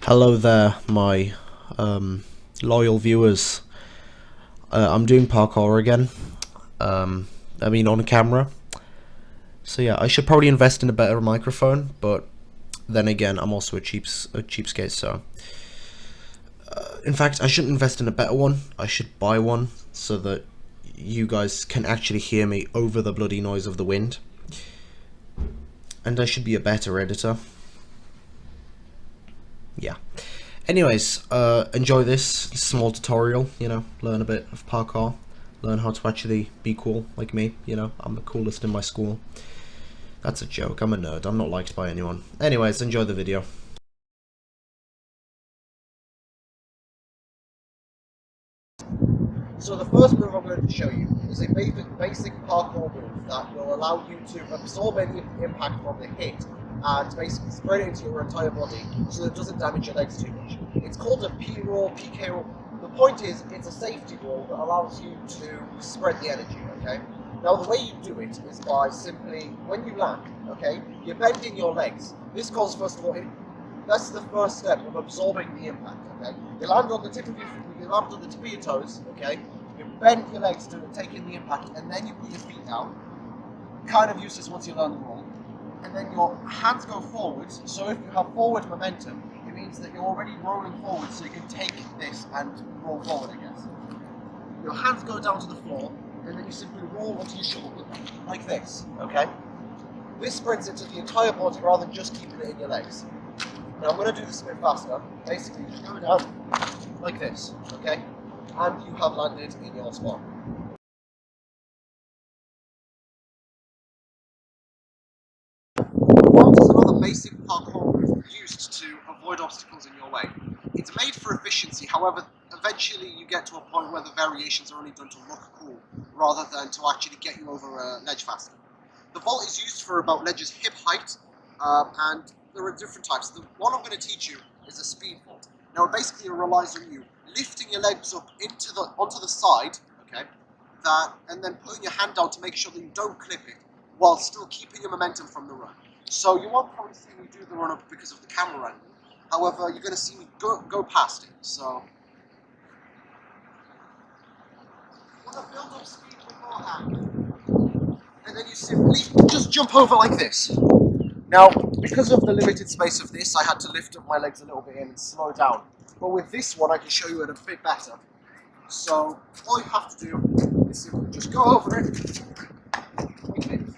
Hello there, my loyal viewers. I'm doing parkour again. On camera. So yeah, I should probably invest in a better microphone, but then again, I'm also a cheapskate. So, in fact, I shouldn't invest in a better one. I should buy one so that you guys can actually hear me over the bloody noise of the wind. And I should be a better editor. Yeah. Anyways, enjoy this small tutorial, learn a bit of parkour, learn how to actually be cool like me, I'm the coolest in my school. That's a joke, I'm a nerd, I'm not liked by anyone. Anyways, enjoy the video. So the first move I'm going to show you is a basic parkour move that will allow you to absorb any impact from the hit and basically spread it into your entire body so that it doesn't damage your legs too much. It's called a PK roll. The point is, it's a safety roll that allows you to spread the energy, okay? Now the way you do it is by simply, when you land, okay, you're bending your legs. This causes, first of all, that's the first step of absorbing the impact, okay? You land on the tip of your toes, okay? You bend your legs to take in the impact, and then you put your feet down. Kind of useless once you learn the roll. And then your hands go forwards, so if you have forward momentum, it means that you're already rolling forward, so you can take this and roll forward, I guess. Your hands go down to the floor, and then you simply roll onto your shoulder, like this, okay? This spreads it to the entire body rather than just keeping it in your legs. Now I'm going to do this a bit faster. Basically, you go down like this, okay? And you have landed in your spot. Vault is another basic parkour move used to avoid obstacles in your way. It's made for efficiency, however, eventually you get to a point where the variations are only done to look cool, rather than to actually get you over a ledge faster. The vault is used for about ledge's hip height, and there are different types. The one I'm going to teach you is a speed vault. Now, it basically relies on you lifting your legs up onto the side, okay, and then putting your hand down to make sure that you don't clip it, while still keeping your momentum from the run. So you won't probably see me do the run up because of the camera angle. However, you're going to see me go past it. So you want to build up speed beforehand, and then you simply just jump over like this. Now, because of the limited space of this, I had to lift up my legs a little bit and slow down. But with this one, I can show you it a bit better. So all you have to do is simply just go over it like this.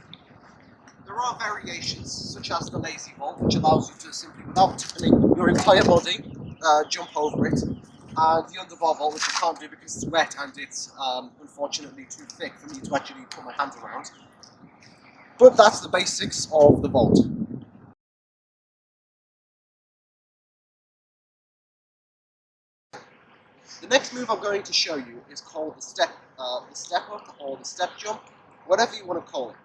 There are variations, such as the lazy vault, which allows you to simply, without tipping your entire body, jump over it. And the underbar vault, which I can't do because it's wet and it's unfortunately too thick for me to actually put my hands around. But that's the basics of the vault. The next move I'm going to show you is called the step up or the step jump, whatever you want to call it.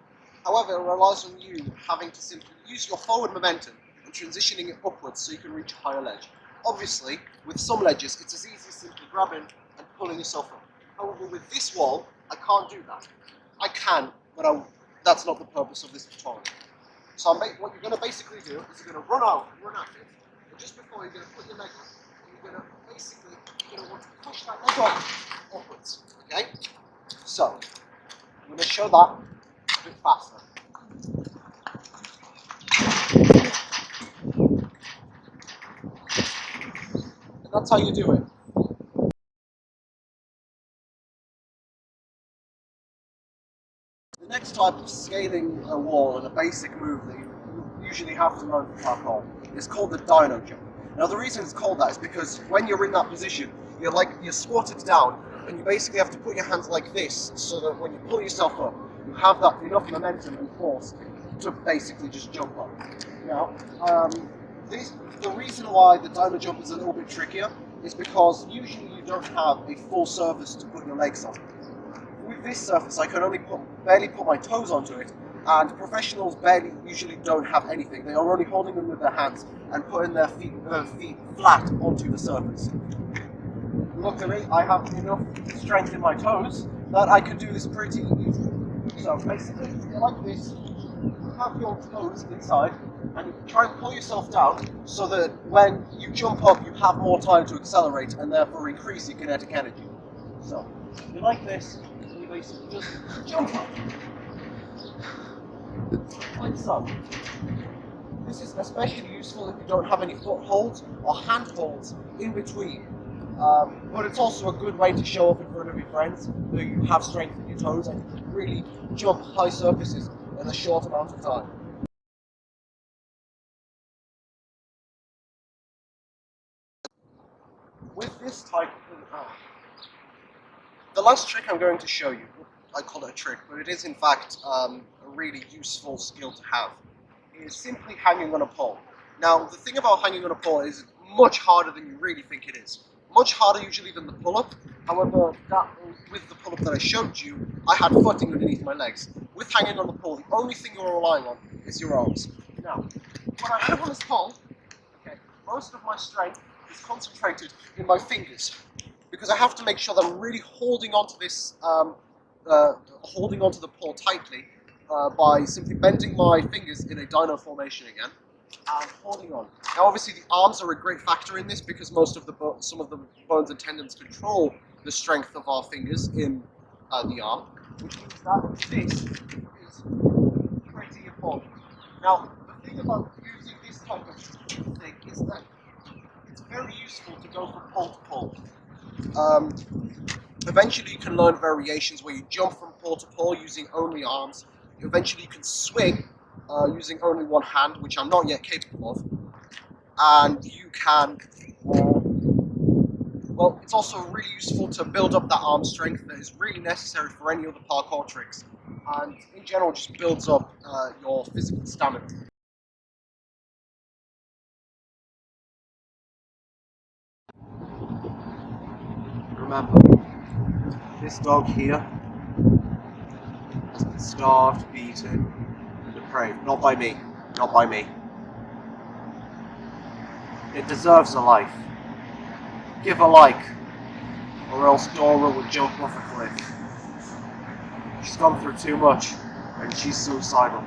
However, it relies on you having to simply use your forward momentum and transitioning it upwards so you can reach a higher ledge. Obviously, with some ledges, it's as easy as simply grabbing and pulling yourself up. However, with this wall, I can't do that. I can, but that's not the purpose of this tutorial. So what you're going to basically do is you're going to run at it, and just before you're going to put your leg up, and you're going to basically want to push that leg up upwards, okay? So, I'm going to show that a bit faster. And that's how you do it. The next type of scaling a wall and a basic move that you usually have to learn for parkour is called the dynojump. Now the reason it's called that is because when you're in that position, you're squatted down, and you basically have to put your hands like this so that when you pull yourself up, you have that enough momentum and force to basically just jump up. Now, the reason why the dyno jump is a little bit trickier is because usually you don't have a full surface to put your legs on. With this surface, I can only barely put my toes onto it, and professionals usually don't have anything. They are only holding them with their hands and putting their feet flat onto the surface. Luckily, I have enough strength in my toes that I can do this pretty easily. So basically, like this, you have your toes inside, and try and pull yourself down so that when you jump up, you have more time to accelerate and therefore increase your kinetic energy. So, you like this, you basically just jump up. Like so. This is especially useful if you don't have any footholds or handholds in between. But it's also a good way to show off in front of your friends that you have strength in your toes and you can really jump high surfaces in a short amount of time. With this type of the last trick I'm going to show you, I call it a trick, but it is in fact a really useful skill to have, is simply hanging on a pole. Now, the thing about hanging on a pole is much harder than you really think it is. Much harder usually than the pull-up. However, with the pull-up that I showed you, I had footing underneath my legs. With hanging on the pole, the only thing you're relying on is your arms. Now, when I hang on this pole, okay, most of my strength is concentrated in my fingers, because I have to make sure that I'm really holding onto this, holding onto the pole tightly by simply bending my fingers in a dino formation again and holding on. Now, obviously, the arms are a great factor in this because some of the bones and tendons control the strength of our fingers in the arm, which means that this is pretty important. Now, the thing about using this type of thing is that it's very useful to go from pole to pole. Eventually you can learn variations where you jump from pole to pole using only arms. Eventually you can swing using only one hand, which I'm not yet capable of. And you can, well, it's also really useful to build up that arm strength that is really necessary for any other parkour tricks. And in general just builds up your physical stamina. Remember, this dog here has been starved, beaten, and depraved. Not by me. Not by me. It deserves a life. Give a like, or else Dora will jump off a cliff. She's gone through too much, and she's suicidal.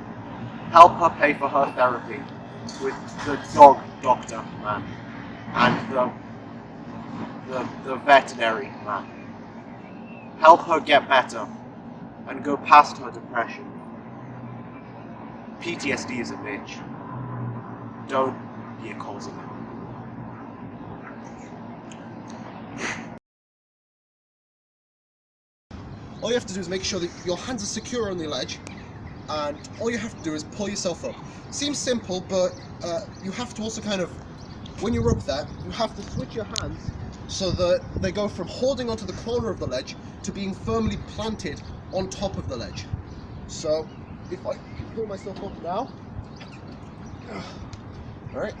Help her pay for her therapy with the dog doctor man and the veterinary man. Help her get better and go past her depression. PTSD is a bitch. Don't be a cause of it. All you have to do is make sure that your hands are secure on the ledge, and all you have to do is pull yourself up. Seems simple, but you have to also kind of, when you're up there, you have to switch your hands so that they go from holding onto the corner of the ledge to being firmly planted on top of the ledge. So, if I pull myself up now, alright,